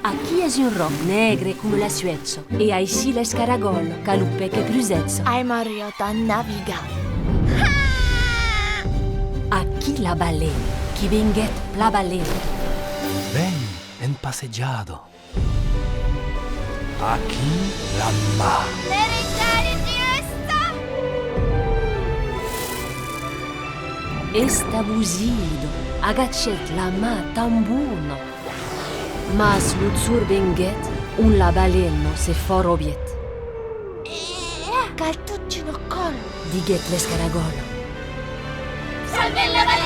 Aqui és un roc negre come la suezzo e ici l'escaragol, caluppe che prusezzo. Ai Mariota naviga. Aqui la balena, chi venget la balena. Ven en passeggiado. Aquí la mar. Esta buzido, agacet la ma tambuno. Mas l'uzzur venget, un la baleno se for obiet. Caltuccino col. Diget l'escaragolo. Salve la balena!